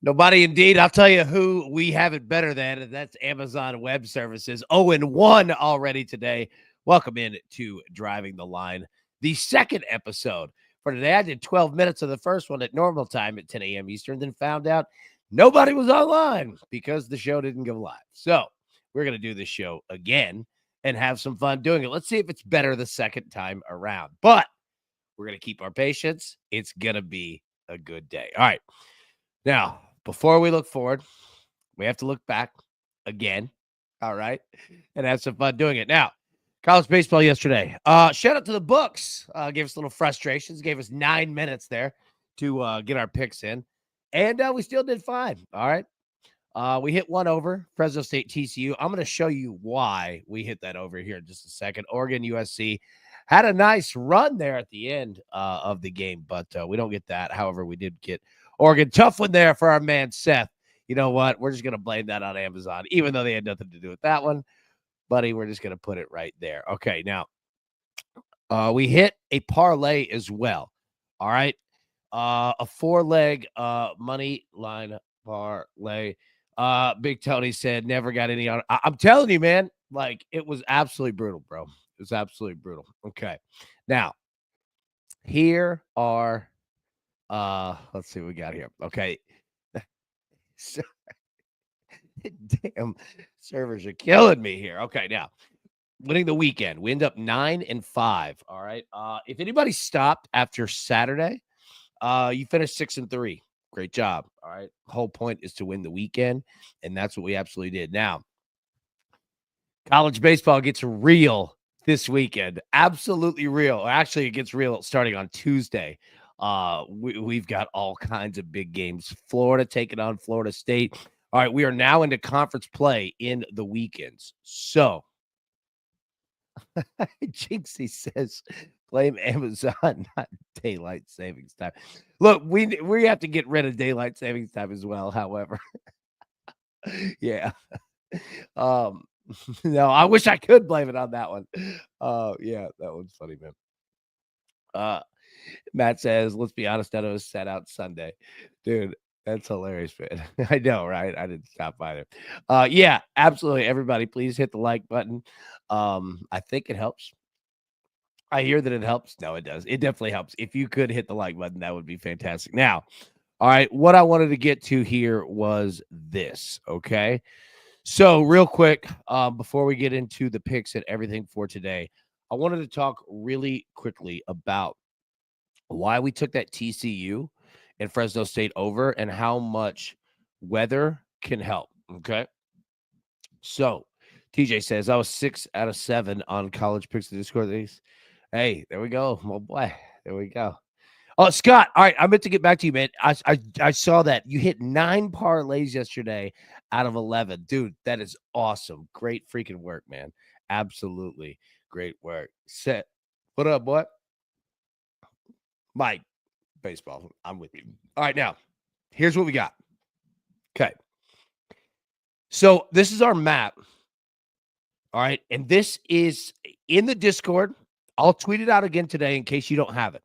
Nobody indeed. I'll tell you who we have it better than, and that's Amazon Web Services. 0-1 already today. Welcome in to Driving the Line, the second episode for today. I did 12 minutes of the first one at normal time at 10 a.m. Eastern, then found out nobody was online because the show didn't go live. So we're going to do this show again and have some fun doing it. Let's see if it's better the second time around. But we're going to keep our patience. It's going to be a good day. All right. Now, before we look forward, we have to look back again, all right, and have some fun doing it. Now, college baseball yesterday. Shout out to the books. Gave us a little frustrations. Gave us 9 minutes there to get our picks in, and we still did fine. All right. We hit one over, Fresno State TCU. I'm going to show you why we hit that over here in just a second. Oregon USC had a nice run there at the end of the game, but we don't get that. However, we did get Oregon. Tough one there for our man Seth. You know what? We're just going to blame that on Amazon, even though they had nothing to do with that one. Buddy, we're just going to put it right there. Okay, now we hit a parlay as well. All right. A 4-leg money line parlay. Big Tony said never got any on. I'm telling you, man, like it was absolutely brutal, bro. It was absolutely brutal. Okay. Now, here are let's see what we got here. Okay. So, damn, servers are killing me here. Okay, now winning the weekend. We end up 9-5. All right. If anybody stopped after Saturday, you finished 6-3. Great job. All right. Whole point is to win the weekend, and that's what we absolutely did. Now, college baseball gets real this weekend. Absolutely real. Actually, it gets real starting on Tuesday. We've got all kinds of big games. Florida taking on Florida State. All right, we are now into conference play in the weekends. So, Jinxie says, blame Amazon, not daylight savings time. Look, we have to get rid of daylight savings time as well. However, yeah. No, I wish I could blame it on that one. Yeah, that one's funny, man. Matt says, let's be honest, none of us sat out Sunday. Dude, that's hilarious, man. I know, right? I didn't stop either. Yeah, absolutely. Everybody, please hit the like button. I think it helps. I hear that it helps. No, it does. It definitely helps. If you could hit the like button, that would be fantastic. Now, all right, what I wanted to get to here was this, okay? So, real quick, before we get into the picks and everything for today, I wanted to talk really quickly about why we took that TCU and Fresno State over and how much weather can help. Okay. So TJ says I was 6 out of 7 on college picks to Discord. Hey, there we go. Oh boy. There we go. Oh, Scott. All right. I meant to get back to you, man. I saw that you hit 9 parlays yesterday out of 11. Dude, that is awesome. Great freaking work, man. Absolutely great work. Set. What up, boy? Mike, baseball. I'm with you. All right, now, here's what we got. Okay. So this is our map. All right. And this is in the Discord. I'll tweet it out again today in case you don't have it.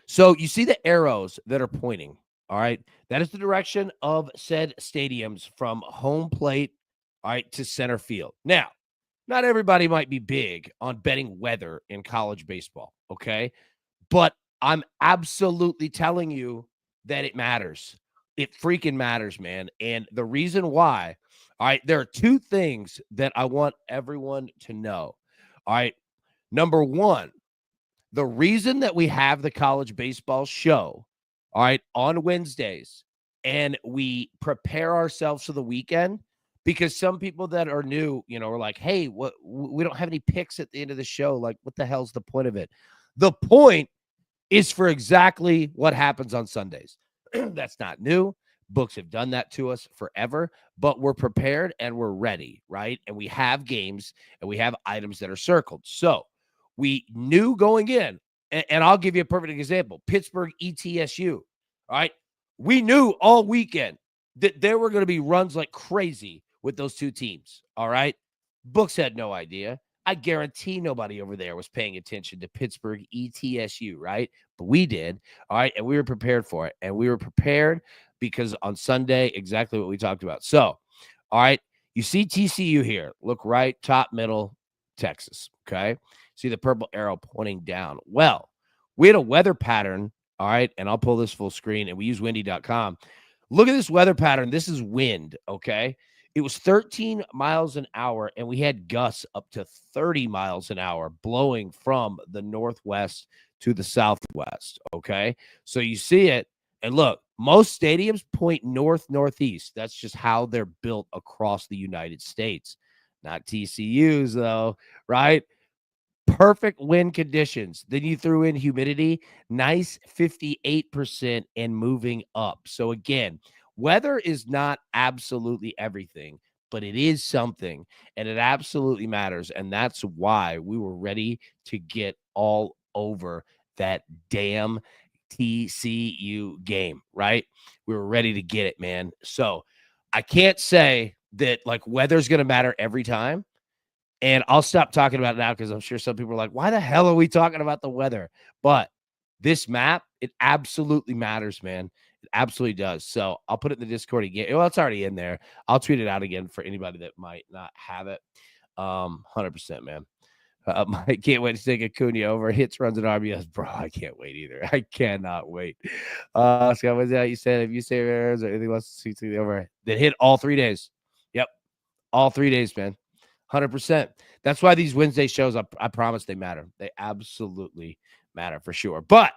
So you see the arrows that are pointing. All right. That is the direction of said stadiums from home plate, all right, to center field. Now, not everybody might be big on betting weather in college baseball. Okay. But I'm absolutely telling you that it matters. It freaking matters, man. And the reason why, all right, there are 2 things that I want everyone to know. All right. Number 1, the reason that we have the college baseball show, all right, on Wednesdays and we prepare ourselves for the weekend, because some people that are new, you know, are like, hey, we don't have any picks at the end of the show. Like, what the hell's the point of it? The point is for exactly what happens on Sundays. That's not new. Books have done that to us forever, but we're prepared and we're ready, right? And we have games and we have items that are circled. So we knew going in, and I'll give you a perfect example. Pittsburgh ETSU, all right? We knew all weekend that there were going to be runs like crazy with those 2 teams, all right? Books had no idea. I guarantee nobody over there was paying attention to Pittsburgh ETSU, right? But we did, all right? And we were prepared for it. And we were prepared because on Sunday, exactly what we talked about. So, all right, you see TCU here. Look right, top, middle, Texas. Okay. See the purple arrow pointing down. Well, we had a weather pattern. All right. And I'll pull this full screen and we use windy.com. Look at this weather pattern. This is wind. Okay. It was 13 miles an hour, and we had gusts up to 30 miles an hour blowing from the northwest to the southwest. Okay. So you see it. And look, most stadiums point north, northeast. That's just how they're built across the United States. Not TCU's, though, right? Perfect wind conditions. Then you threw in humidity, nice 58% and moving up. So again, weather is not absolutely everything, but it is something and it absolutely matters. And that's why we were ready to get all over that damn TCU game, right? We were ready to get it, man. So I can't say that like weather's going to matter every time. And I'll stop talking about it now because I'm sure some people are like, why the hell are we talking about the weather? But this map, it absolutely matters, man. It absolutely does. So I'll put it in the Discord again. Well, it's already in there. I'll tweet it out again for anybody that might not have it. 100%, man. I can't wait to take Acuna over. Hits, runs, and RBS. Bro, I can't wait either. I cannot wait. Scott, what's that you said? If you say errors or anything else to see the over, then hit all 3 days. Yep. All 3 days, man. 100%. That's why these Wednesday shows, I promise they matter. They absolutely matter for sure. But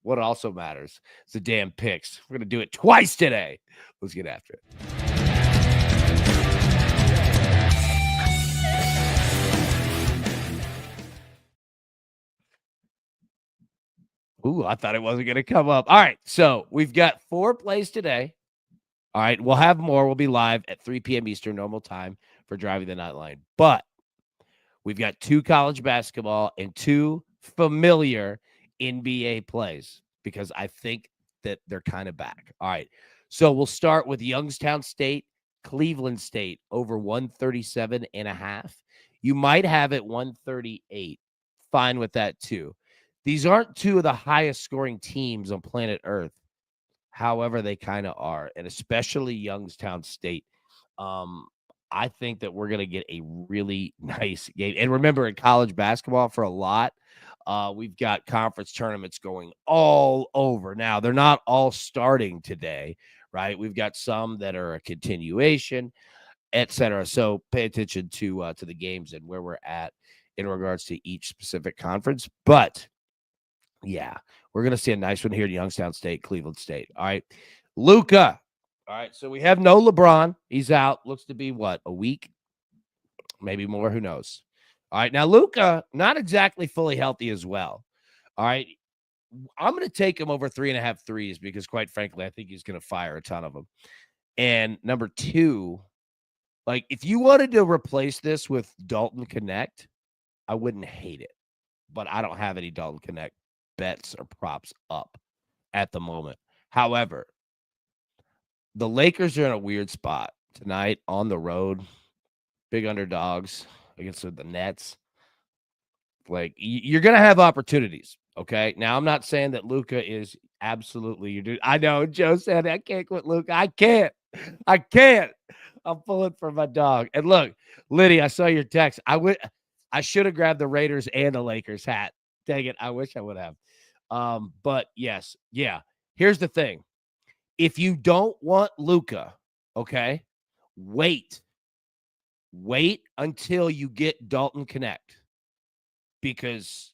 what also matters is the damn picks. We're going to do it twice today. Let's get after it. Ooh, I thought it wasn't going to come up. All right. So we've got 4 plays today. All right. We'll have more. We'll be live at 3 p.m. Eastern, normal time for Driving the Night Line. But we've got 2 college basketball and 2 familiar NBA plays because I think that they're kind of back. All right. So we'll start with Youngstown State, Cleveland State over 137.5. You might have it 138. Fine with that too. These aren't 2 of the highest scoring teams on planet Earth. However, they kind of are, and especially Youngstown State. I think that we're going to get a really nice game. And remember, in college basketball, for a lot, we've got conference tournaments going all over. Now, they're not all starting today, right? We've got some that are a continuation, etc. So pay attention to the games and where we're at in regards to each specific conference. But yeah, we're going to see a nice one here at Youngstown State, Cleveland State. All right. Luka. All right. So we have no LeBron. He's out. Looks to be what? A week? Maybe more. Who knows? All right. Now, Luka, not exactly fully healthy as well. All right. I'm going to take him over 3.5 threes because, quite frankly, I think he's going to fire a ton of them. And number 2, like if you wanted to replace this with Dalton Connect, I wouldn't hate it. But I don't have any Dalton Connect bets or props up at the moment. However, the Lakers are in a weird spot tonight on the road, big underdogs against the Nets. Like you're going to have opportunities. Okay. Now I'm not saying that Luka is absolutely your dude. I know Joe said I can't quit Luka. I can't. I'm pulling for my dog. And look, Liddy, I saw your text. I should have grabbed the Raiders and the Lakers hat. Dang it. I wish I would have. But yes, yeah. Here's the thing. If you don't want Luka, okay, wait until you get Dalton Connect because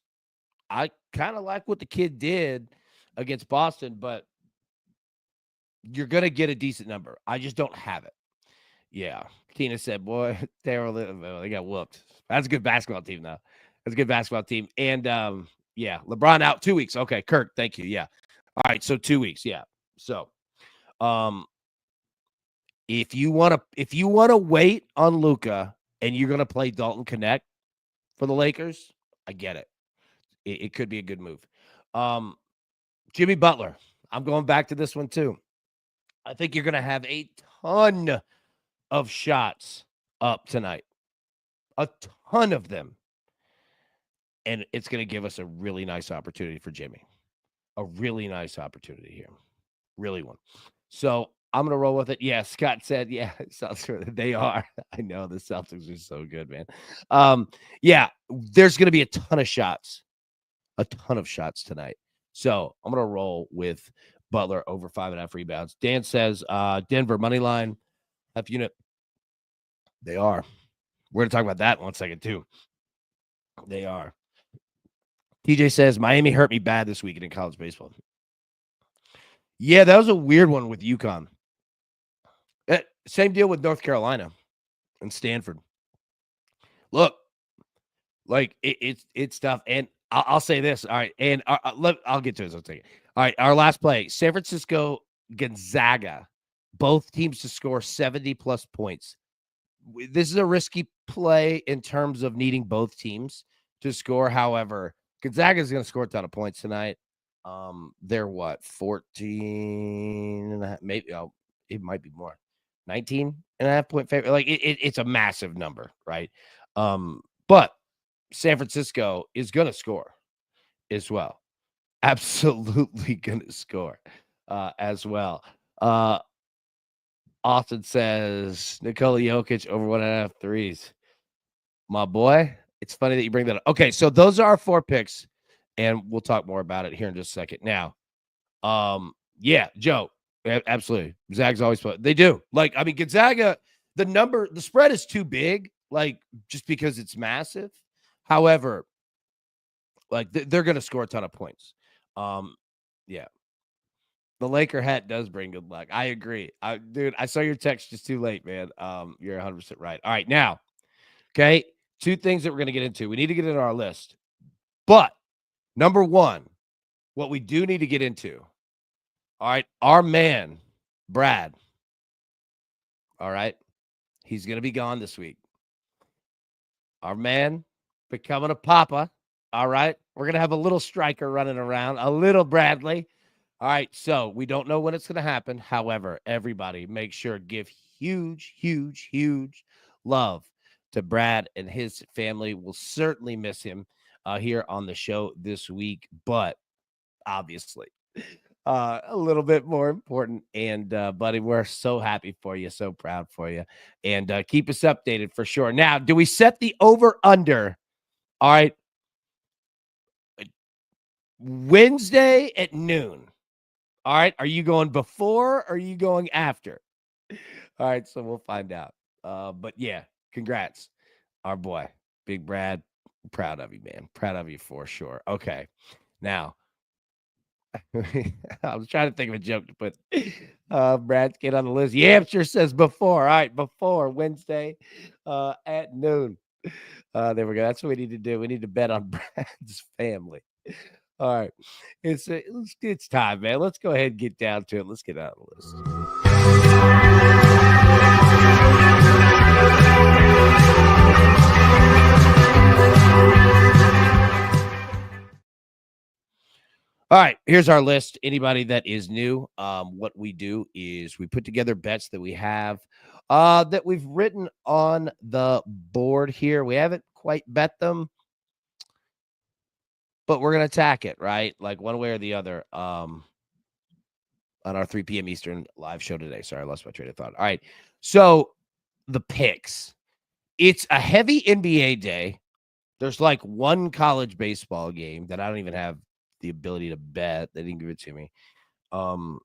I kind of like what the kid did against Boston, but you're going to get a decent number. I just don't have it. Yeah. Tina said, boy, they got whooped. That's a good basketball team, though. That's a good basketball team. And, yeah, LeBron out 2 weeks. Okay, Kirk, thank you. Yeah. All right, so 2 weeks. Yeah. So, if you want to wait on Luka and you're going to play Dalton Connect for the Lakers, I get it. It could be a good move. Jimmy Butler. I'm going back to this one too. I think you're going to have a ton of shots up tonight. A ton of them. And it's going to give us a really nice opportunity for Jimmy. A really nice opportunity here. Really one. So I'm going to roll with it. Yeah, Scott said, yeah, they are. I know the Celtics are so good, man. Yeah, there's going to be a ton of shots tonight. So I'm going to roll with Butler over 5.5 rebounds. Dan says, Denver money line, half unit. They are. We're going to talk about that in 1 second, too. They are. TJ says, Miami hurt me bad this weekend in college baseball. Yeah, that was a weird one with UConn. Same deal with North Carolina and Stanford. Look, like it's tough. And I'll say this. All right. And I'll get to this. I'll take it. All right. Our last play, San Francisco, Gonzaga, both teams to score 70 plus points. This is a risky play in terms of needing both teams to score. However, Gonzaga is going to score a ton of points tonight. They're what, 14 and a half, maybe it might be more. 19 and a half point favorite. Like it's a massive number, right? But San Francisco is going to score as well. Absolutely going to score as well. Austin says Nikola Jokic over 1.5 threes. My boy, it's funny that you bring that up. Okay, so those are our 4 picks, and we'll talk more about it here in just a second. Now, yeah, Joe, absolutely. Zag's always fun. They do. Like, I mean, Gonzaga, the spread is too big, like, just because it's massive. However, like, they're going to score a ton of points. Yeah. The Laker hat does bring good luck. I agree. Dude, I saw your text just too late, man. You're 100% right. All right, now, okay, 2 things that we're going to get into. We need to get into our list. But number 1, what we do need to get into, all right, our man, Brad, all right, he's going to be gone this week. Our man becoming a papa, all right? We're going to have a little striker running around, a little Bradley. All right, so we don't know when it's going to happen. However, everybody make sure give huge, huge, huge love to Brad and his family. We'll certainly miss him here on the show this week, but obviously a little bit more important. And, buddy, we're so happy for you, so proud for you. And keep us updated for sure. Now, do we set the over-under? All right, Wednesday at noon. All right. Are you going before or are you going after? All right. So we'll find out. But yeah, congrats. Our boy, Big Brad. Proud of you, man. Proud of you for sure. Okay. Now, I was trying to think of a joke to put Brad's kid on the list. Yamster says before. All right. Before Wednesday at noon. There we go. That's what we need to do. We need to bet on Brad's family. All right. It's time, man. Let's go ahead and get down to it. Let's get out of the list. All right, here's our list. Anybody that is new, what we do is we put together bets that we have that we've written on the board here. We haven't quite bet them, but we're going to attack it, right? Like one way or the other on our 3 p.m. Eastern live show today. Sorry, I lost my train of thought. All right. So the picks. It's a heavy NBA day. There's like one college baseball game that I don't even have the ability to bet. They didn't give it to me. And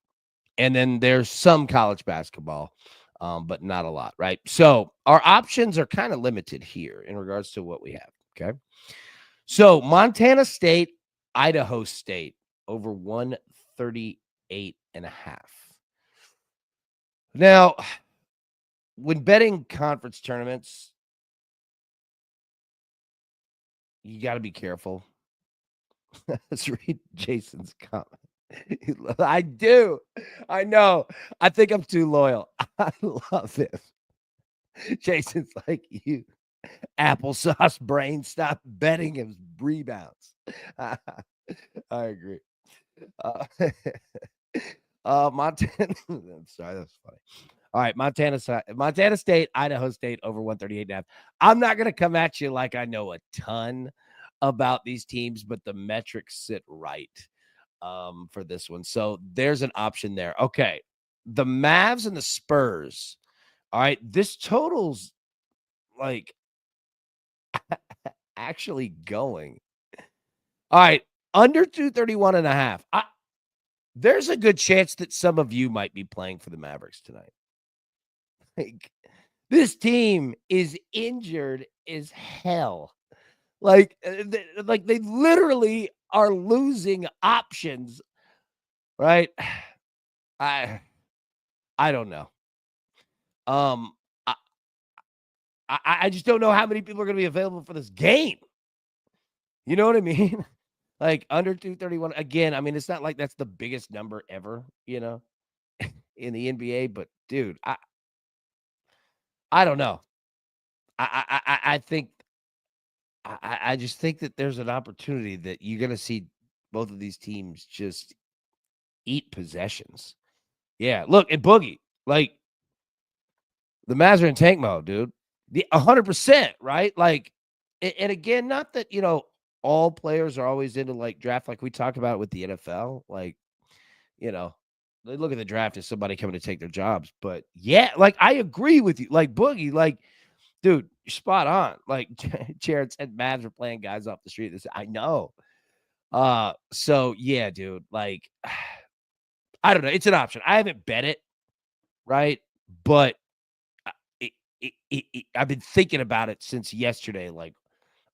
then there's some college basketball, but not a lot, right? So our options are kind of limited here in regards to what we have, okay? So Montana State, Idaho State over 138.5. Now, when betting conference tournaments, you got to be careful. Let's read Jason's comment. I do. I know. I think I'm too loyal. I love this. Jason's like, you applesauce brain, stop betting his rebounds. I agree. Montana. I'm sorry, that's funny. All right, Montana State, Idaho State over 138.5. I'm not going to come at you like I know a ton about these teams, but the metrics sit right for this one. So there's an option there. Okay. the Mavs and the Spurs. All right, this total's like actually going. All right, under 231.5. There's a good chance that some of you might be playing for the Mavericks tonight. Like, this team is injured as hell. Like they literally are losing options, right? I don't know. Um, I, I just don't know how many people are going to be available for this game. You know what I mean? Like under 231 again. I mean, it's not like that's the biggest number ever, in the NBA. But dude, I don't know. I think I just think that there's an opportunity that you're going to see both of these teams just eat possessions. Yeah, look, and Boogie, like the Mavs are in tank mode, dude. The 100%, right? Like, and again, not that all players are always into like draft, like we talk about with the NFL. Like, you know, they look at the draft as somebody coming to take their jobs. But yeah, like I agree with you. Like Boogie, like, dude, you're spot on. Like Jared said, Mavs are playing guys off the street. I know. So yeah, dude, like I don't know. It's an option. I haven't bet it, right? But I've been thinking about it since yesterday. Like,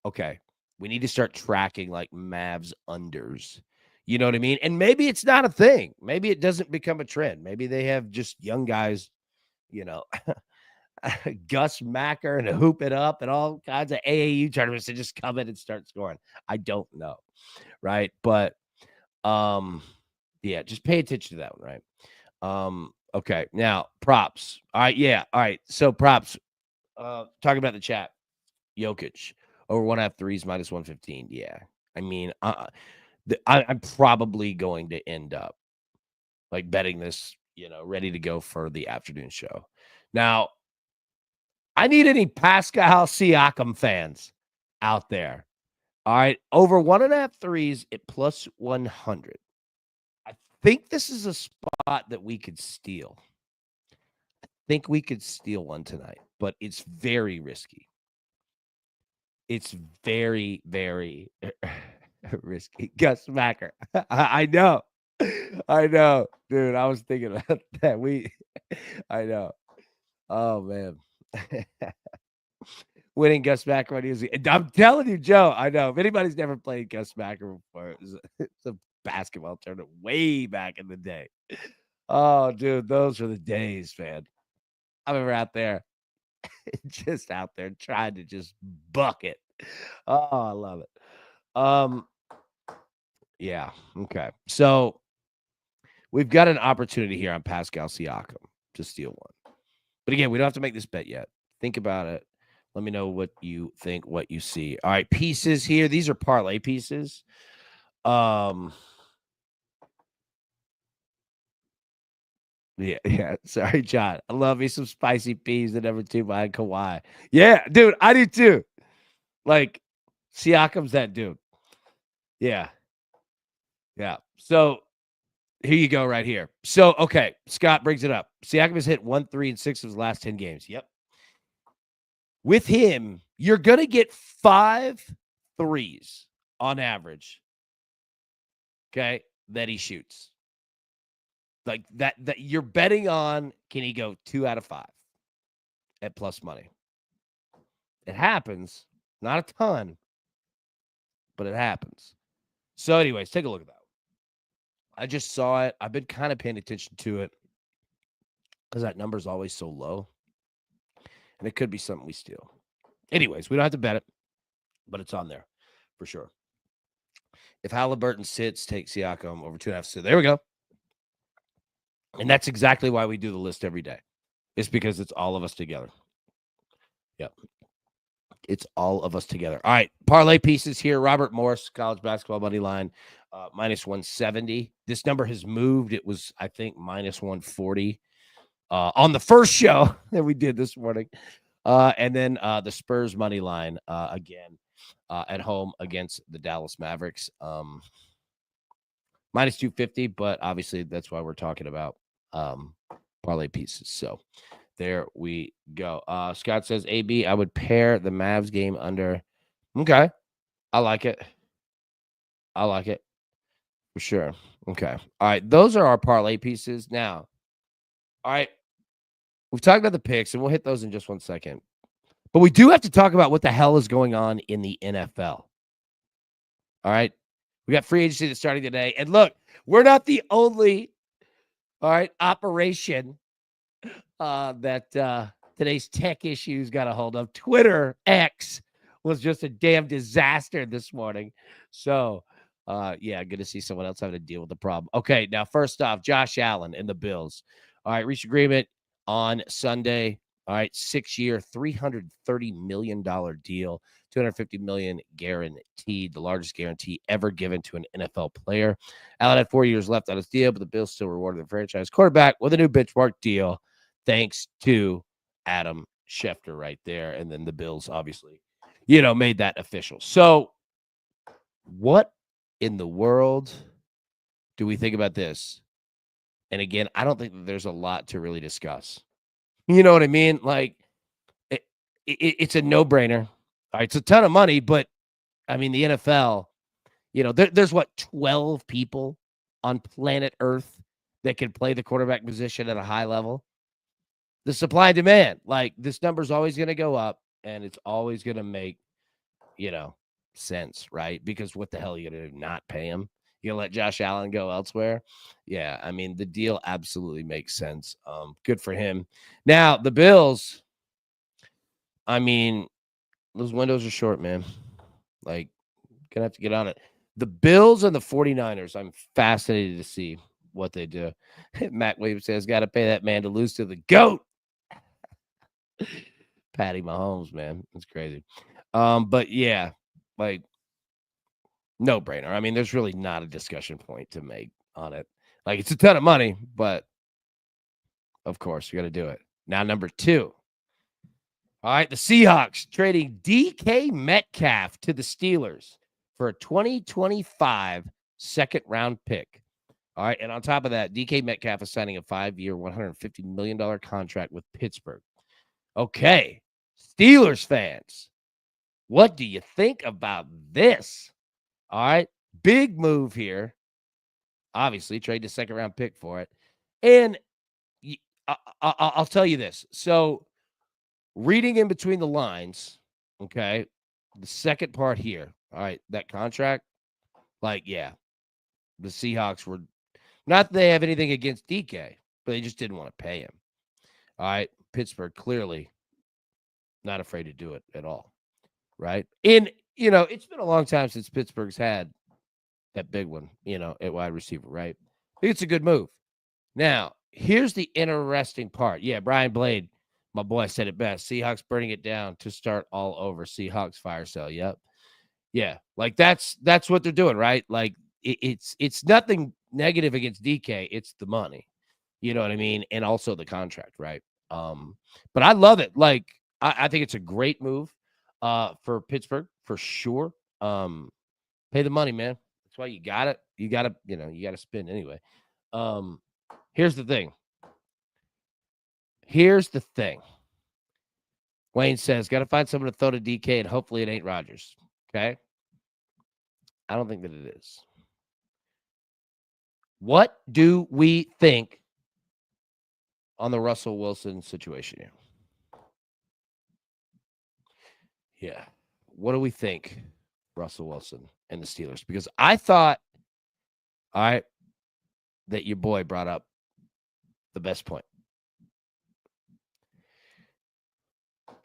okay, we need to start tracking like Mavs unders. You know what I mean? And maybe it's not a thing. Maybe it doesn't become a trend. Maybe they have just young guys, you know, Gus Macker and hoop it up and all kinds of AAU tournaments to just come in and start scoring. I don't know. Right. But yeah, just pay attention to that one, right? Okay. Now props. All right, yeah. All right. So props. Talking about the chat. Jokic over 1/2 threes minus 115. Yeah. I mean, I'm probably going to end up like betting this, ready to go for the afternoon show. Now, I need any Pascal Siakam fans out there. All right. Over 1/2 threes at plus 100. I think this is a spot that we could steal. I think we could steal one tonight, but it's very risky. It's very, very risky. Gus Macker. I know. I know. Dude, I was thinking about that. I know. Oh, man. Winning Gus Macker when he was. I'm telling you, Joe, I know. If anybody's never played Gus Macker before, it's a basketball tournament way back in the day. Oh, dude, those were the days, man. I remember out there, just out there trying to just bucket. Oh, I love it. Yeah. Okay. So we've got an opportunity here on Pascal Siakam to steal one. But again, we don't have to make this bet yet. Think about it. Let me know what you think, what you see. All right, pieces here. These are parlay pieces. Yeah. Sorry, John. I love me some spicy peas at number 2 behind Kawhi. Yeah, dude, I do too. Like, Siakam's that dude. Yeah. Yeah. So here you go right here. So, okay, Scott brings it up. Siakam has hit 1, 3, and 6 of his last 10 games. Yep. With him, you're going to get 5 threes on average. Okay, that he shoots. Like that you're betting on, can he go 2 out of 5 at plus money? It happens. Not a ton, but it happens. So anyways, take a look at that. I just saw it. I've been kind of paying attention to it because that number is always so low. And it could be something we steal. Anyways, we don't have to bet it, but it's on there for sure. If Halliburton sits, take Siakam over 2.5. So there we go. And that's exactly why we do the list every day. It's because it's all of us together. Yep. It's all of us together. All right. Parlay pieces here. Robert Morris, college basketball money line, minus 170. This number has moved. It was, I think, minus 140 on the first show that we did this morning. And then the Spurs money line again at home against the Dallas Mavericks. Minus 250, but obviously that's why we're talking about parlay pieces. So there we go. Scott says, AB, I would pair the Mavs game under. Okay. I like it. I like it for sure. Okay. All right. Those are our parlay pieces. Now, all right. We've talked about the picks, and we'll hit those in just 1 second. But we do have to talk about what the hell is going on in the NFL. All right. We got free agency that's starting today. And look, we're not the only, all right, operation that today's tech issues got a hold of. Twitter X was just a damn disaster this morning. So, yeah, good to see someone else having to deal with the problem. Okay, now first off, Josh Allen and the Bills. All right, reached agreement on Sunday. All right, 6-year, $330 million deal, $250 million guaranteed, the largest guarantee ever given to an NFL player. Allen had 4 years left on his deal, but the Bills still rewarded the franchise quarterback with a new benchmark deal, thanks to Adam Schefter right there. And then the Bills obviously, made that official. So what in the world do we think about this? And again, I don't think that there's a lot to really discuss. You know what I mean? Like it's a no-brainer. All right, it's a ton of money, but I mean, the NFL, there's what, 12 people on planet Earth that can play the quarterback position at a high level. The supply and demand, like this number's always going to go up, and it's always going to make, sense, right? Because what the hell are you going to do? Not pay him? You going to let Josh Allen go elsewhere? Yeah, I mean, the deal absolutely makes sense. Good for him. Now, the Bills, I mean, those windows are short, man. Like, gonna have to get on it. The Bills and the 49ers, I'm fascinated to see what they do. Matt Williams says, got to pay that man to lose to the GOAT. Patty Mahomes, man. That's crazy. But yeah, like, no brainer. I mean, there's really not a discussion point to make on it. Like, it's a ton of money, but of course, you got to do it. Now, number 2. All right, the Seahawks trading DK Metcalf to the Steelers for a 2025 second-round pick. All right, and on top of that, DK Metcalf is signing a 5-year, $150 million contract with Pittsburgh. Okay, Steelers fans, what do you think about this? All right, big move here. Obviously, trade the second-round pick for it. And I'll tell you this. So, reading in between the lines, okay, the second part here, all right, that contract, like, yeah, the Seahawks were, not that they have anything against DK, but they just didn't want to pay him. All right, Pittsburgh clearly not afraid to do it at all, right? And, it's been a long time since Pittsburgh's had that big one, at wide receiver, right? I think it's a good move. Now, here's the interesting part. Yeah, Brian Blade, my boy, said it best. Seahawks burning it down to start all over. Seahawks fire sale. Yep. Yeah. Like that's what they're doing, right? Like it's nothing negative against DK. It's the money. You know what I mean? And also the contract, right? But I love it. Like I think it's a great move for Pittsburgh for sure. Pay the money, man. That's why you got it. You gotta, you gotta spend anyway. Here's the thing. Wayne says, got to find someone to throw to DK, and hopefully it ain't Rodgers. Okay? I don't think that it is. What do we think on the Russell Wilson situation here? Yeah. What do we think, Russell Wilson and the Steelers? Because I thought, all right, that your boy brought up the best point.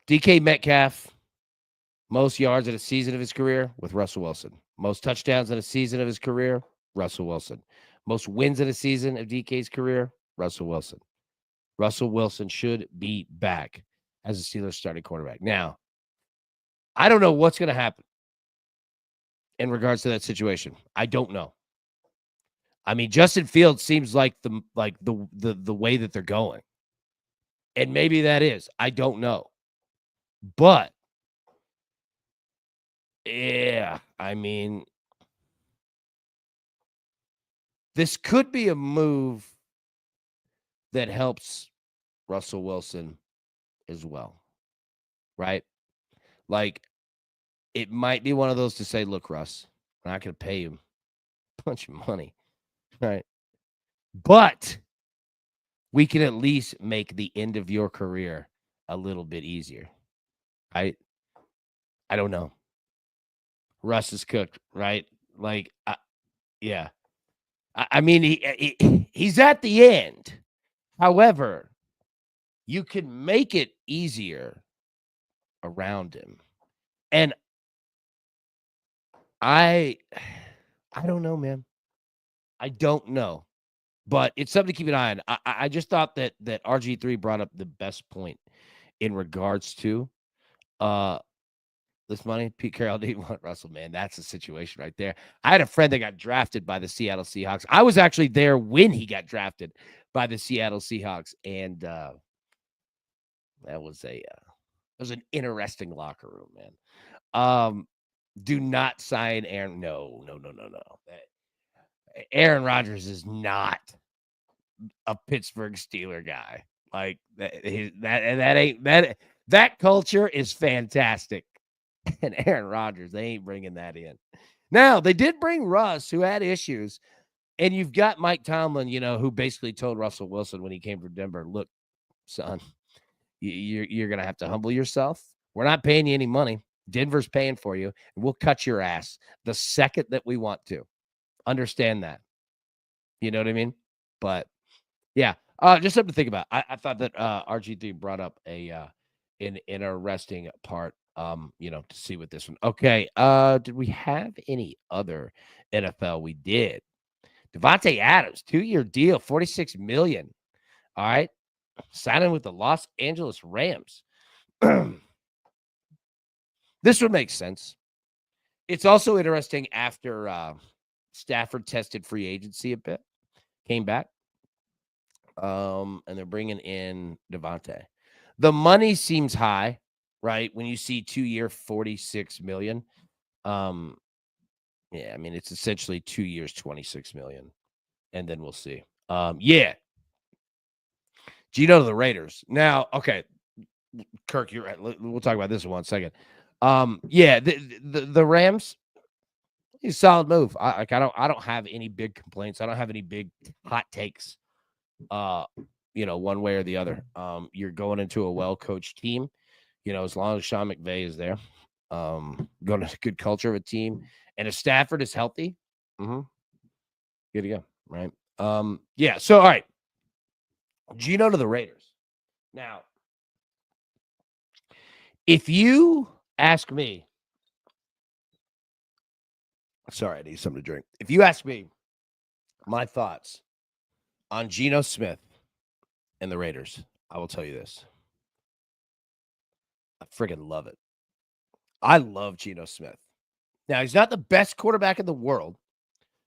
DK Metcalf, most yards in a season of his career with Russell Wilson. Most touchdowns in a season of his career, Russell Wilson. Most wins in a season of DK's career, Russell Wilson. Russell Wilson should be back as a Steelers starting quarterback. Now, I don't know what's going to happen in regards to that situation. I don't know. I mean, Justin Fields seems like the way that they're going. And maybe that is. I don't know. But yeah, I mean, this could be a move that helps Russell Wilson as well, right? Like, it might be one of those to say, look, Russ, I'm not going to pay you a bunch of money, right? But we can at least make the end of your career a little bit easier, right? I don't know. Russ is cooked, right? Like, yeah. I mean, he's at the end. However, you can make it easier around him. And I I don't know, man. I don't know. But it's something to keep an eye on. I just thought that RG3 brought up the best point in regards to uh this money. Pete Carroll didn't want Russell, man. That's the situation right there. I had a friend that got drafted by the Seattle Seahawks. I was actually there when he got drafted by the Seattle Seahawks, and that was an interesting locker room, man. Do not sign Aaron. No, no, no, no, no. Aaron Rodgers is not a Pittsburgh Steeler guy. Like that culture is fantastic. And Aaron Rodgers, they ain't bringing that in. Now, they did bring Russ, who had issues, and you've got Mike Tomlin, who basically told Russell Wilson when he came from Denver, look, son, you're going to have to humble yourself. We're not paying you any money. Denver's paying for you, and we'll cut your ass the second that we want to. Understand that. You know what I mean? But, yeah, just something to think about. I thought that RG3 brought up an interesting part, to see with this one. Okay, did we have any other NFL? We did. Devontae Adams, 2-year deal, $46 million. All right, signing with the Los Angeles Rams. This would make sense. It's also interesting after Stafford tested free agency a bit, came back, and they're bringing in Devontae. The money seems high, right? When you see 2-year, $46 million. Yeah, I mean, it's essentially 2 years, $26 million. And then we'll see. Yeah. Gino to the Raiders. Now, okay, Kirk, you're right. We'll talk about this in 1 second. Yeah, the Rams, a solid move. I don't have any big complaints. I don't have any big hot takes. One way or the other. You're going into a well-coached team. As long as Sean McVay is there, going to a good culture of a team, and if Stafford is healthy, good to go, right? Yeah. So, all right, Gino to the Raiders. Now, if you ask me, sorry, I need something to drink. If you ask me my thoughts on Geno Smith and the Raiders, I will tell you this. I friggin' love it. I love Geno Smith. Now, he's not the best quarterback in the world,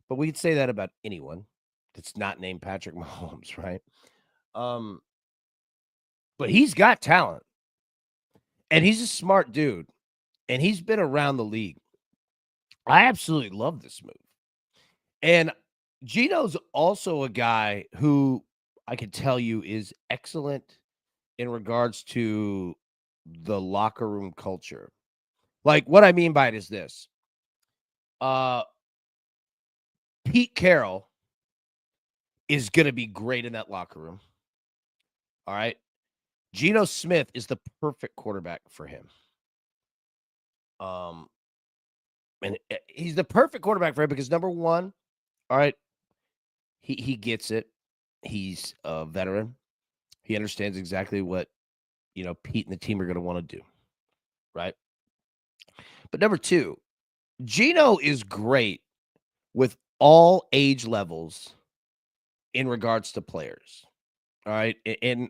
but we could say that about anyone that's not named Patrick Mahomes, right? But he's got talent, and he's a smart dude, and he's been around the league. I absolutely love this move. And Geno's also a guy who I can tell you is excellent in regards to the locker room culture. Like, what I mean by it is this. Pete Carroll is going to be great in that locker room. All right. Geno Smith is the perfect quarterback for him. And he's the perfect quarterback for him because, number one, all right, he gets it. He's a veteran. He understands exactly what, Pete and the team are going to want to do, right? But number two, Geno is great with all age levels in regards to players, all right? And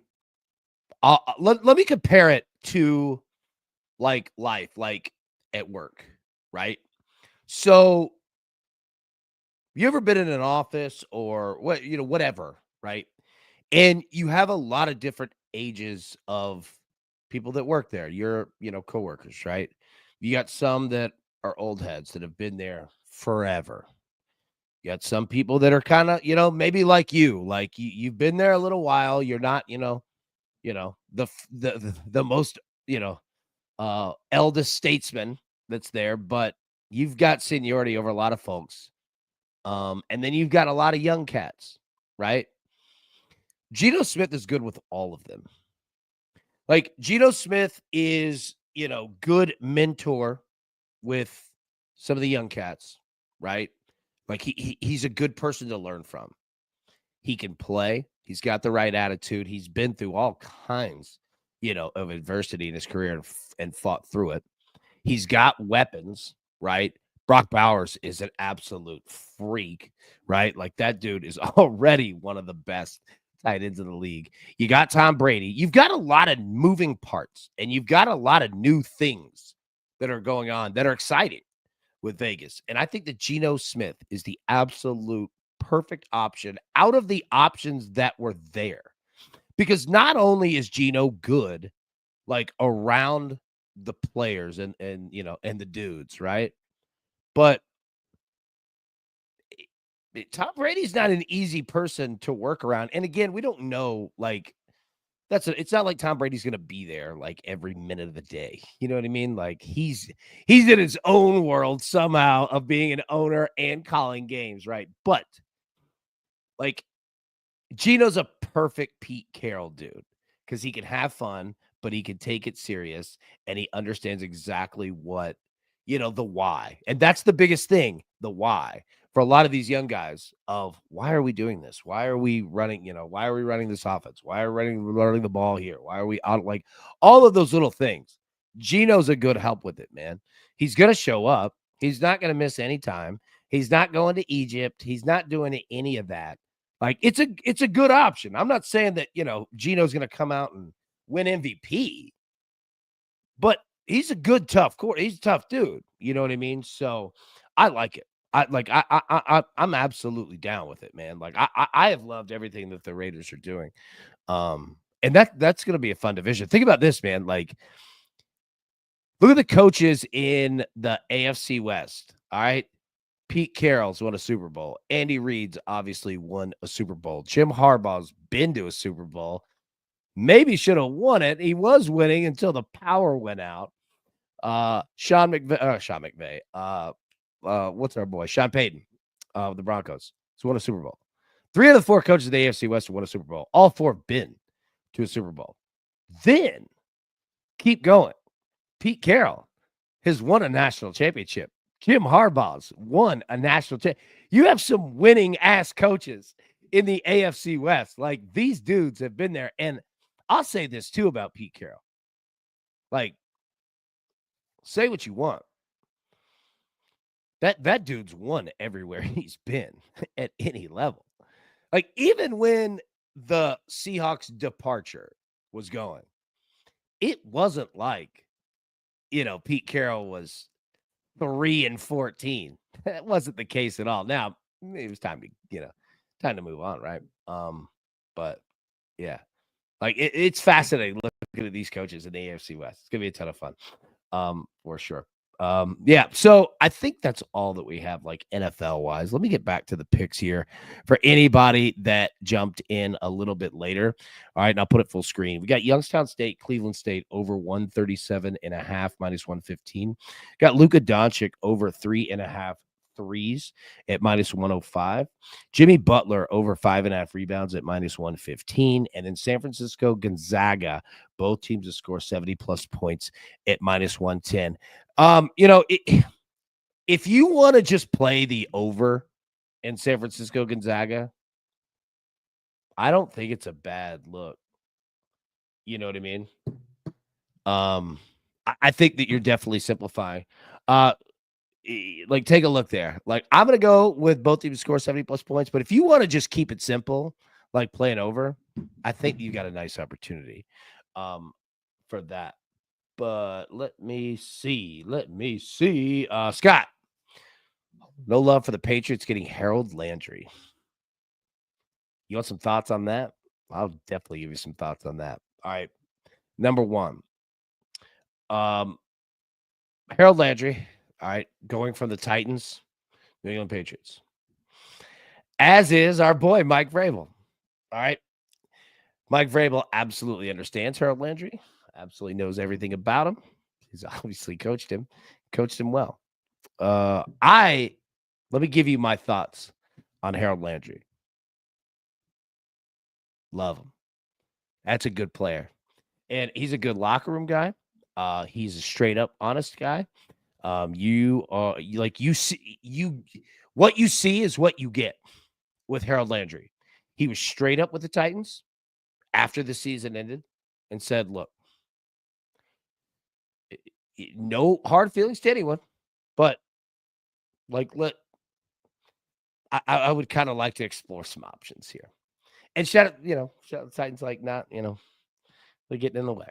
let me compare it to, like, life, like at work, right? So, you ever been in an office or whatever, right? And you have a lot of different ages of people that work there. Your, coworkers, right? You got some that are old heads that have been there forever. You got some people that are kind of, maybe like you've been there a little while. You're not, the most, eldest statesman that's there, but you've got seniority over a lot of folks. And then you've got a lot of young cats, right? Geno Smith is good with all of them. Like Geno Smith is, good mentor with some of the young cats, right? Like he's a good person to learn from. He can play. He's got the right attitude. He's been through all kinds, of adversity in his career and fought through it. He's got weapons, right? Brock Bowers is an absolute freak, right? Like that dude is already one of the best tight ends in the league. You got Tom Brady. You've got a lot of moving parts, and you've got a lot of new things that are going on that are exciting with Vegas. And I think that Geno Smith is the absolute perfect option out of the options that were there. Because not only is Geno good, like around the players and the dudes, right? But Tom Brady's not an easy person to work around. And again, we don't know like it's not like Tom Brady's going to be there like every minute of the day. You know what I mean? Like he's in his own world somehow of being an owner and calling games, right? But like Geno's a perfect Pete Carroll dude because he can have fun, but he can take it serious and he understands exactly what, the why. And that's the biggest thing, the why for a lot of these young guys of why are we doing this? Why are we running, why are we running this offense? Why are we running the ball here? Why are we out like all of those little things? Geno's a good help with it, man. He's going to show up. He's not going to miss any time. He's not going to Egypt. He's not doing any of that. Like it's a good option. I'm not saying that, Geno's going to come out and win MVP, but he's a good tough court. He's a tough dude. You know what I mean? So I like it. I'm absolutely down with it, man. Like I have loved everything that the Raiders are doing. And that's going to be a fun division. Think about this, man. Like look at the coaches in the AFC West. All right. Pete Carroll's won a Super Bowl. Andy Reid's obviously won a Super Bowl. Jim Harbaugh's been to a Super Bowl. Maybe should have won it. He was winning until the power went out. Sean McVay. What's our boy? Sean Payton of the Broncos. He's won a Super Bowl. 3 of the 4 coaches of the AFC West have won a Super Bowl. All 4 have been to a Super Bowl. Then keep going. Pete Carroll has won a national championship. Jim Harbaugh's won a national championship. You have some winning ass coaches in the AFC West. Like these dudes have been there. And I'll say this too about Pete Carroll. Like, say what you want. That dude's won everywhere he's been at any level. Like, even when the Seahawks departure was going, it wasn't like, Pete Carroll was 3-14. That wasn't the case at all. Now it was time to move on, right? But yeah, like it's fascinating looking at these coaches in the AFC West. It's gonna be a ton of fun, for sure. Yeah, so I think that's all that we have, like NFL wise. Let me get back to the picks here for anybody that jumped in a little bit later. All right, and I'll put it full screen. We got Youngstown State, Cleveland State over 137.5 minus 115. Got Luka Doncic over 3.5 threes at minus 105. Jimmy Butler over 5.5 rebounds at minus 115. And then San Francisco, Gonzaga, both teams to score 70 plus points at minus 110. If you want to just play the over in San Francisco, Gonzaga, I don't think it's a bad look. You know what I mean? I think that you're definitely simplifying. Like take a look there. Like I'm gonna go with both teams to score 70 plus points, but if you want to just keep it simple, like playing over, I think you got a nice opportunity for that. But let me see. Scott, no love for the Patriots getting Harold Landry. You want some thoughts on that? I'll definitely give you some thoughts on that. All right. Number one, Harold Landry. All right. Going from the Titans, New England Patriots. as is our boy Mike Vrabel. All right. Mike Vrabel absolutely understands Harold Landry, absolutely knows everything about him. He's obviously coached him well. I Let me give you my thoughts on Harold Landry. Love him. That's a good player. And he's a good locker room guy. He's a straight up honest guy. You see what you see is what you get with Harold Landry. He was straight up with the Titans after the season ended and said, "Look, no hard feelings to anyone, but like I would kind of like to explore some options here." And shout out the Titans like not, they're getting in the way.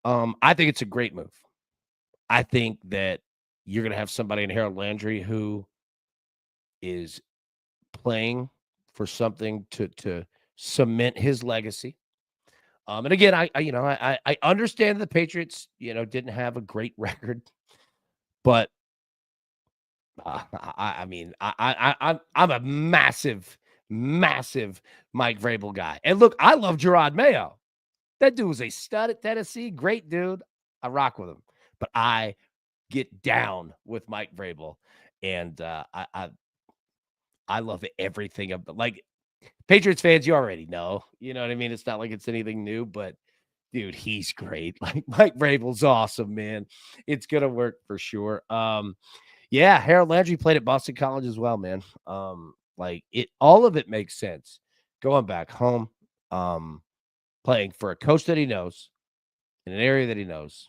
I think it's a great move. I think that you're going to have somebody in Harold Landry who is playing for something to cement his legacy. And again, I understand the Patriots, didn't have a great record, but I'm a massive, massive Mike Vrabel guy. And look, I love Gerard Mayo. That dude was a stud at Tennessee. Great dude. I rock with him. But I get down with Mike Vrabel. And I love everything of like Patriots fans, you already know. You know what I mean? It's not like it's anything new, but dude, he's great. Like Mike Vrabel's awesome, man. It's gonna work for sure. Yeah, Harold Landry played at Boston College as well, man. All of it makes sense. Going back home, playing for a coach that he knows in an area that he knows.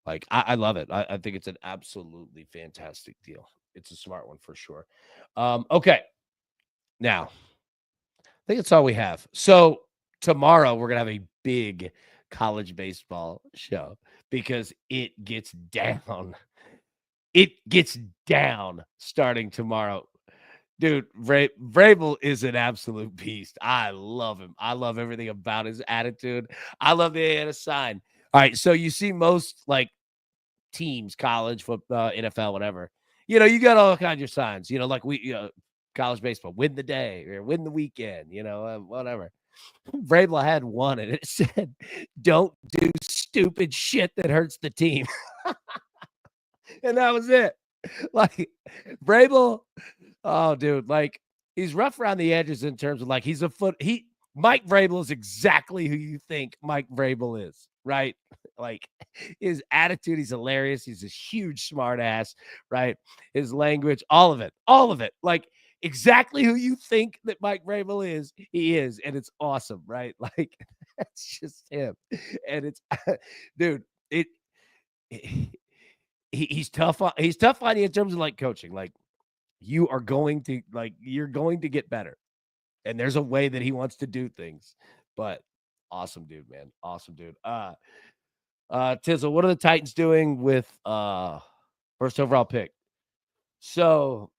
Like, I love it. I think it's an absolutely fantastic deal. It's a smart one for sure. Okay. Now, I think that's all we have. So tomorrow we're gonna have a big college baseball show because it gets down. It gets down starting tomorrow. Dude, Vrabel is an absolute beast. I love him. I love everything about his attitude. I love that he had a sign. All right, so you see most like teams, college, football, NFL, whatever. You got all kinds of signs. Like college baseball, win the day or win the weekend. Whatever. Vrabel had one, and it said, "Don't do stupid shit that hurts the team," and that was it. Like Vrabel. Oh, dude, like he's rough around the edges in terms of like Mike Vrabel is exactly who you think Mike Vrabel is, right? Like his attitude, he's hilarious. He's a huge smart ass, right? His language, all of it. Like exactly who you think that Mike Vrabel is, he is, and it's awesome, right? Like that's just him. And it's dude, he's tough he's tough on you in terms of like coaching. Like you're going to get better. And there's a way that he wants to do things. But awesome dude, man. Awesome dude. Tizzle, what are the Titans doing with first overall pick? So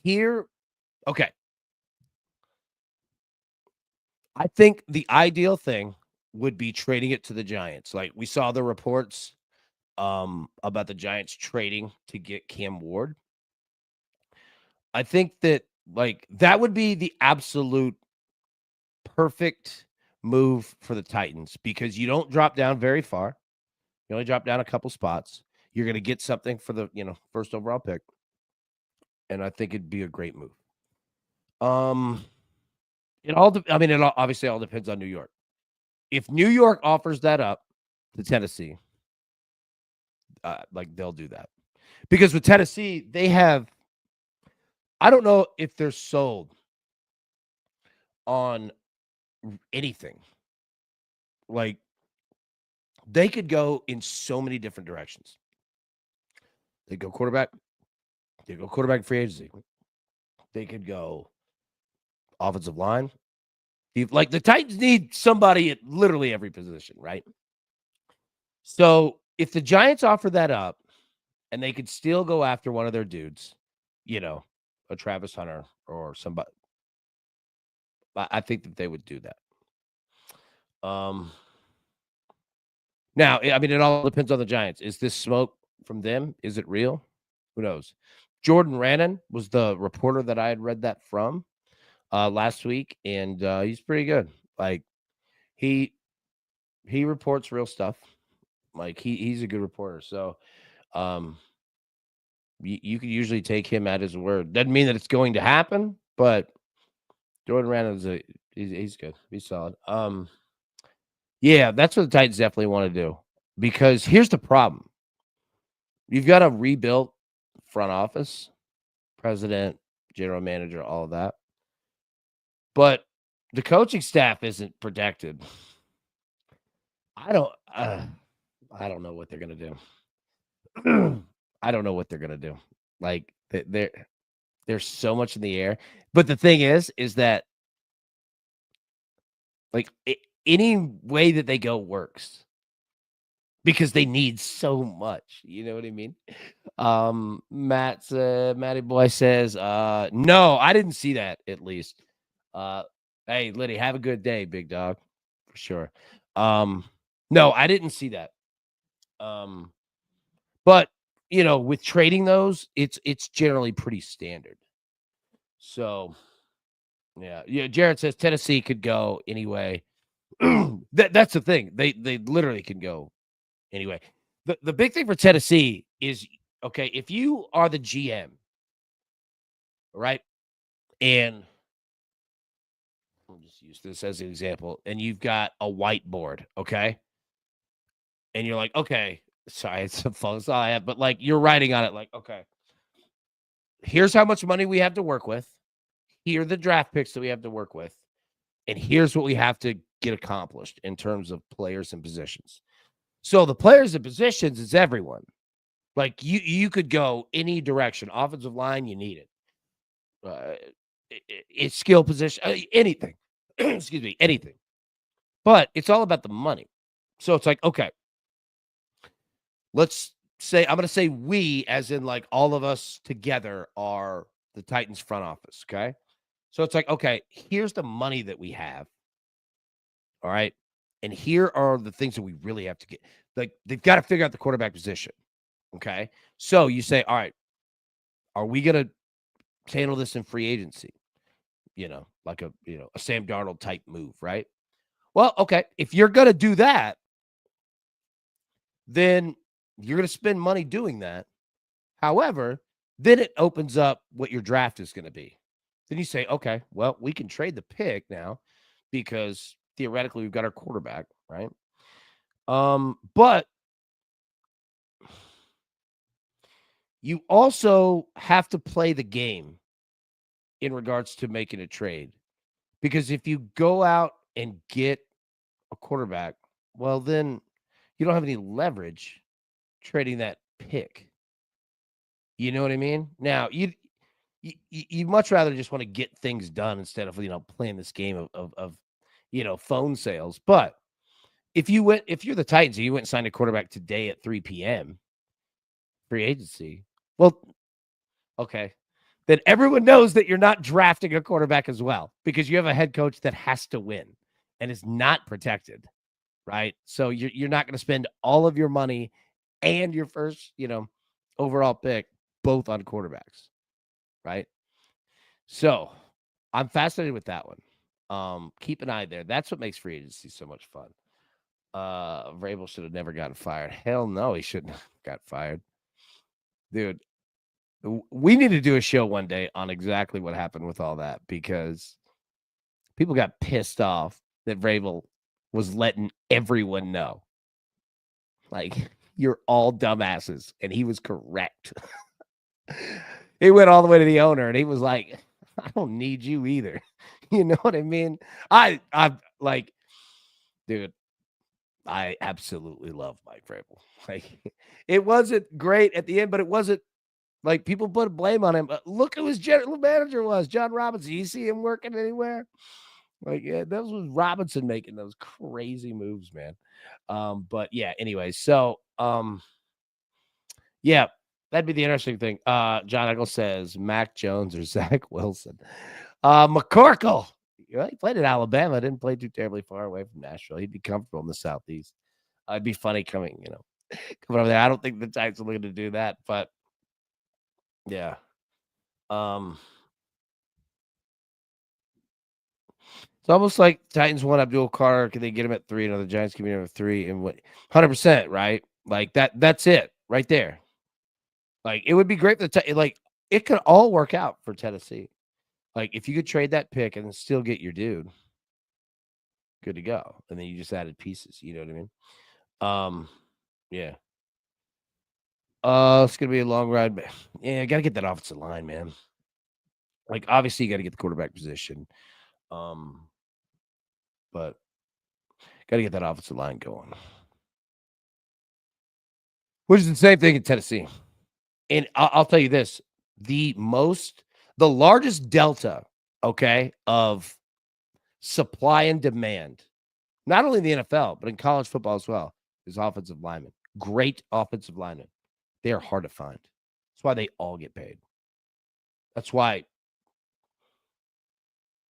here, okay. I think the ideal thing would be trading it to the Giants. Like we saw the reports about the Giants trading to get Cam Ward. I think that like that would be the absolute perfect move for the Titans because you don't drop down very far. You only drop down a couple spots. You're going to get something for the, first overall pick. And I think it'd be a great move. It obviously all depends on New York. If New York offers that up to Tennessee, they'll do that. Because with Tennessee, I don't know if they're sold on anything. Like they could go in so many different directions. They go quarterback. They go quarterback free agency. They could go offensive line. Like the Titans need somebody at literally every position, right? So if the Giants offer that up and they could still go after one of their dudes, a Travis Hunter or somebody, I think that they would do that. Now, it all depends on the Giants. Is this smoke from them? Is it real? Who knows? Jordan Rannon was the reporter that I had read that from last week, and he's pretty good. Like he reports real stuff. Like he's a good reporter. So um you could usually take him at his word. Doesn't mean that it's going to happen, but Jordan Randall's he's good. He's solid. Yeah, that's what the Titans definitely want to do. Because here's the problem. You've got a rebuilt front office, president, general manager, all of that. But the coaching staff isn't protected. I don't know what they're gonna do. I don't know what they're gonna do. Like there's so much in the air. But the thing is that like any way that they go works because they need so much. You know what I mean? Matty Boy says, no, I didn't see that at least. Hey, Liddy, have a good day, big dog. For sure. No, I didn't see that. But with trading those, it's generally pretty standard. So yeah. Jared says Tennessee could go anyway. That's the thing. They literally can go anyway. The big thing for Tennessee is okay, if you are the GM, right? And I'll just use this as an example, and you've got a whiteboard, okay? And you're like, okay, sorry, it's a phone, that's all I have, but like you're writing on it, like, okay, here's how much money we have to work with. Here are the draft picks that we have to work with. And here's what we have to get accomplished in terms of players and positions. So the players and positions is everyone. Like you could go any direction. Offensive line, you need it. It's skill position, anything. Excuse me, anything. But it's all about the money. So it's like, okay, let's say I'm going to say we, as in like all of us together, are the Titans front office. Okay, so it's like, okay, here's the money that we have. All right, and here are the things that we really have to get. Like they've got to figure out the quarterback position. Okay, so you say, all right, are we going to handle this in free agency? Like a Sam Darnold type move, right? Well, okay, if you're going to do that, then you're going to spend money doing that. However, then it opens up what your draft is going to be. Then you say, okay, well, we can trade the pick now because theoretically we've got our quarterback, right? But you also have to play the game in regards to making a trade. Because if you go out and get a quarterback, well, then you don't have any leverage trading that pick. You know what I mean? Now, you'd much rather just want to get things done instead of playing this game of phone sales. But if you're the Titans and you went and signed a quarterback today at 3 p.m. free agency, well, okay, then everyone knows that you're not drafting a quarterback as well because you have a head coach that has to win and is not protected, right? So you're not going to spend all of your money and your first overall pick both on quarterbacks, right? So I'm fascinated with that one. Keep an eye there. That's what makes free agency so much fun. Vrabel should have never gotten fired. Hell no, he shouldn't have got fired. Dude, we need to do a show one day on exactly what happened with all that because people got pissed off that Vrabel was letting everyone know. Like, you're all dumbasses. And he was correct. He went all the way to the owner and he was like, I don't need you either. You know what I mean? I'm like, dude, I absolutely love Mike Vrabel. Like, it wasn't great at the end, but it wasn't like people put blame on him. Look who his general manager was, John Robinson. You see him working anywhere? Like, yeah, that was Robinson making those crazy moves, man. But yeah, anyway, so yeah, that'd be the interesting thing. John Eccles says Mac Jones or Zach Wilson. McCorkle. He played at Alabama, didn't play too terribly far away from Nashville. He'd be comfortable in the Southeast. It'd be funny coming over there. I don't think the Titans are looking to do that, but yeah. Um, it's almost like Titans want Abdul Carter. Can they get him at 3? And the Giants give him at 3 and what 100%, right? Like that's it right there. Like it would be great for like it could all work out for Tennessee. Like if you could trade that pick and then still get your dude, good to go. And then you just added pieces, you know what I mean? Yeah. It's gonna be a long ride, but yeah, I gotta get that offensive line, man. Like obviously you gotta get the quarterback position. Um, but gotta get that offensive line going. Which is the same thing in Tennessee. And I'll tell you this: the largest delta, okay, of supply and demand, not only in the NFL but in college football as well, is offensive linemen. Great offensive linemen. They are hard to find. That's why they all get paid. That's why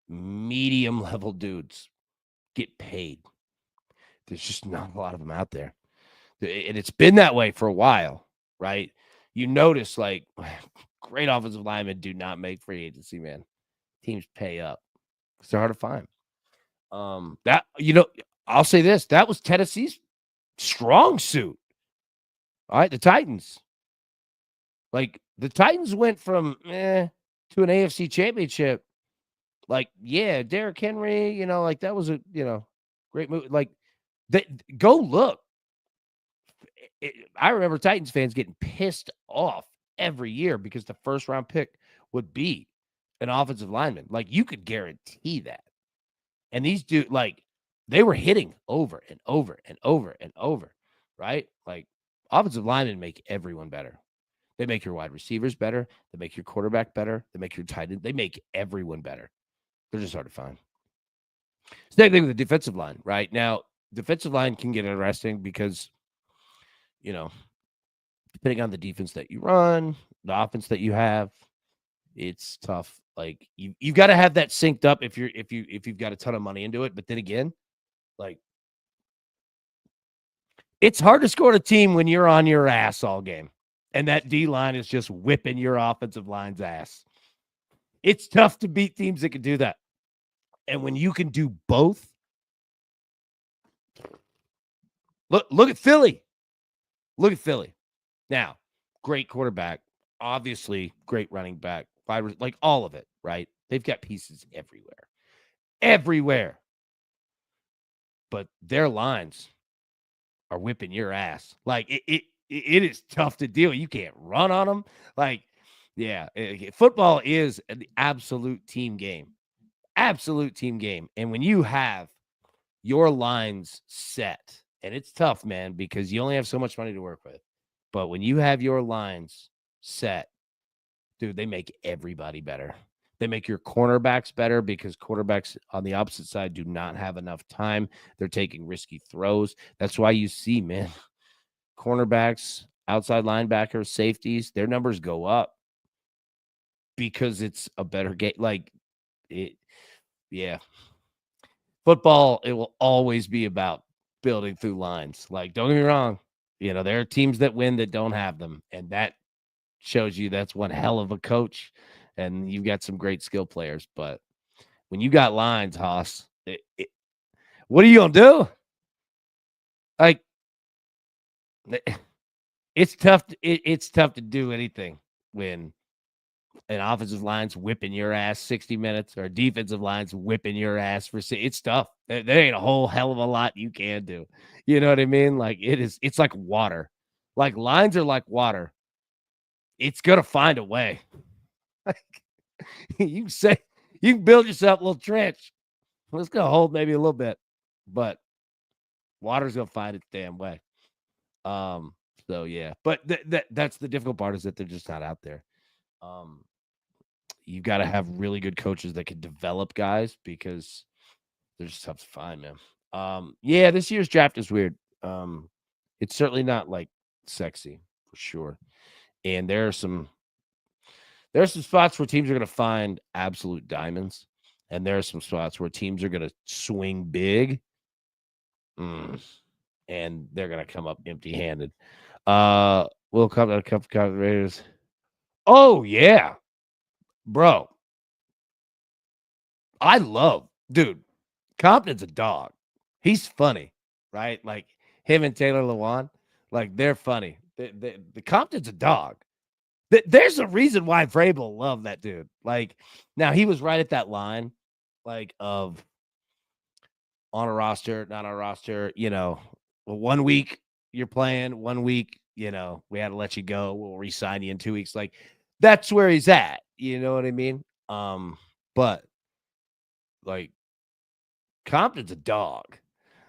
medium level dudes get paid. There's just not a lot of them out there. And it's been that way for a while, right? You notice like great offensive linemen do not make free agency, man. Teams pay up because they're hard to find. That I'll say this: that was Tennessee's strong suit. All right, the Titans. Like the Titans went from to an AFC championship. Like, yeah, Derrick Henry, like that was a great move. Like, go look. I remember Titans fans getting pissed off every year because the first round pick would be an offensive lineman. Like, you could guarantee that. And these dudes, like, they were hitting over and over and over and over, right? Like, offensive linemen make everyone better. They make your wide receivers better. They make your quarterback better. They make your tight end. They make everyone better. They're just hard to find. Same thing with the defensive line, right? Now, defensive line can get interesting because, depending on the defense that you run, the offense that you have, it's tough. Like you've got to have that synced up if you've got a ton of money into it. But then again, like it's hard to score a team when you're on your ass all game. And that D line is just whipping your offensive line's ass. It's tough to beat teams that can do that. And when you can do both, look at Philly. Look at Philly. Now, great quarterback, obviously great running back, like all of it, right? They've got pieces everywhere. Everywhere. But their lines are whipping your ass. Like it is tough to deal. You can't run on them. Like, yeah, football is an absolute team game. Absolute team game. And when you have your lines set, and it's tough, man, because you only have so much money to work with. But when you have your lines set, dude, they make everybody better. They make your cornerbacks better because quarterbacks on the opposite side do not have enough time. They're taking risky throws. That's why you see, man, cornerbacks, outside linebackers, safeties, their numbers go up because it's a better game. Like it, yeah. Football, it will always be about building through lines. Like, don't get me wrong, there are teams that win that don't have them, and that shows you that's one hell of a coach, and you've got some great skill players. But when you got lines, Haas, what are you gonna do? Like, it's tough. It's tough to do anything when an offensive line's whipping your ass 60 minutes or defensive line's whipping your ass for it's tough. There ain't a whole hell of a lot you can do. You know what I mean? Like it's like water. Like lines are like water. It's gonna find a way. Like you can build yourself a little trench. It's gonna hold maybe a little bit, but water's gonna find its damn way. So yeah. But that's the difficult part is that they're just not out there. You got to have really good coaches that can develop guys because they're just tough to find, man. Yeah, this year's draft is weird. It's certainly not like sexy for sure. And there's some spots where teams are going to find absolute diamonds, and there are some spots where teams are going to swing big, and they're going to come up empty-handed. We'll come to a couple of Raiders. Oh yeah, Bro, I love, dude, Compton's a dog. He's funny, right? Like him and Taylor Lewan, like they're funny. The Compton's a dog. There's a reason why Vrabel loved that dude. Like, now he was right at that line, like of on a roster, not on a roster. Well, 1 week you're playing, 1 week, we had to let you go. We'll re-sign you in 2 weeks. Like, that's where he's at. You know what I mean? But like Compton's a dog.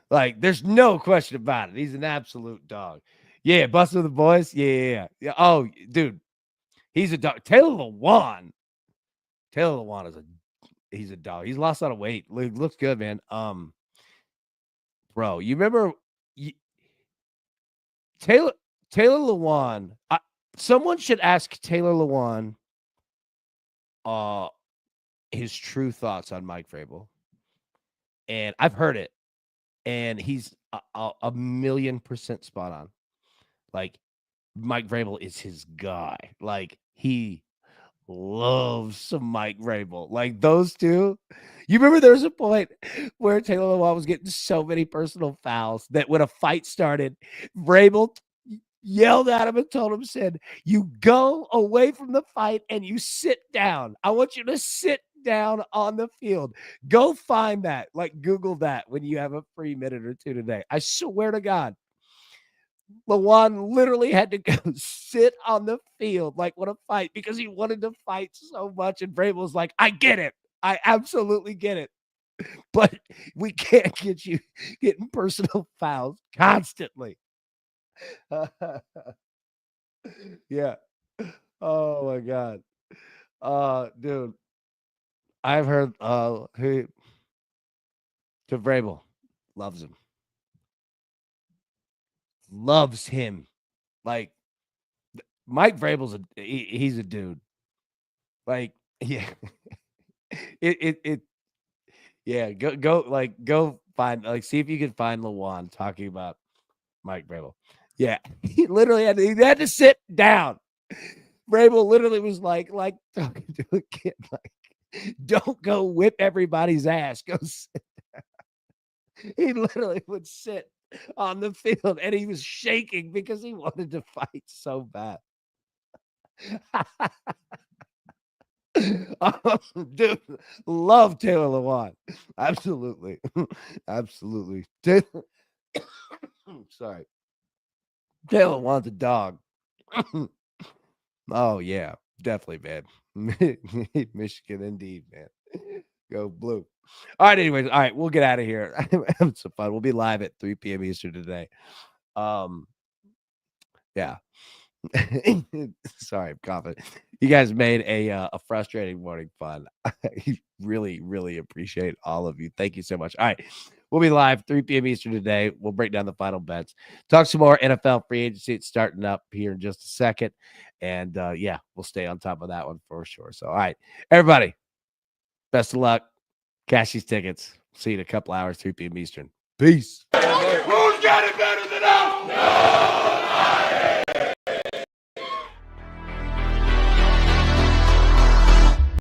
Like, there's no question about it. He's an absolute dog. Yeah, busting with the boys. Yeah. Oh, dude, he's a dog. Taylor Lewan he's a dog. He's lost a lot of weight. Looks good, man. Bro, you remember Taylor Lewan? Someone should ask Taylor Lewan his true thoughts on Mike Vrabel. And I've heard it, and he's a 1,000,000% spot on. Like, Mike Vrabel is his guy. Like, he loves some Mike Vrabel. Like, those two. You remember there was a point where Taylor Lewan was getting so many personal fouls that when a fight started, Vrabel yelled at him and told him, said, "You go away from the fight and you sit down. I want you to sit down on the field." Go find that. Like, Google that when you have a free minute or two today. I swear to God, Lewan literally had to go sit on the field like what a fight because he wanted to fight so much. And Vrabel was like, "I get it. I absolutely get it. But we can't get you getting personal fouls constantly." Yeah. Oh my God. Dude, I've heard who to Vrabel loves him. Loves him. Like, Mike Vrabel's he's a dude. Like, yeah. it yeah, go find, like, see if you can find Lewan talking about Mike Vrabel. Yeah. He literally had to sit down. Vrabel literally was like talking to a kid, like, "Don't go whip everybody's ass. Go sit." He literally would sit on the field and he was shaking because he wanted to fight so bad. Dude, love Taylor Lewan. Absolutely. Absolutely. Sorry. Taylor Lewan's a dog. Oh, yeah. Definitely, man. Michigan, indeed, man. Go blue. All right, anyways. All right, we'll get out of here. Having some fun. We'll be live at 3 p.m. Eastern today. Yeah. Sorry, I'm coughing. You guys made a frustrating morning fun. I really, really appreciate all of you. Thank you so much. All right. We'll be live 3 p.m. Eastern today. We'll break down the final bets. Talk some more NFL free agency. It's starting up here in just a second. And yeah, we'll stay on top of that one for sure. So, all right, everybody, best of luck. Cash these tickets. See you in a couple hours, 3 p.m. Eastern. Peace. Who's got it better than us?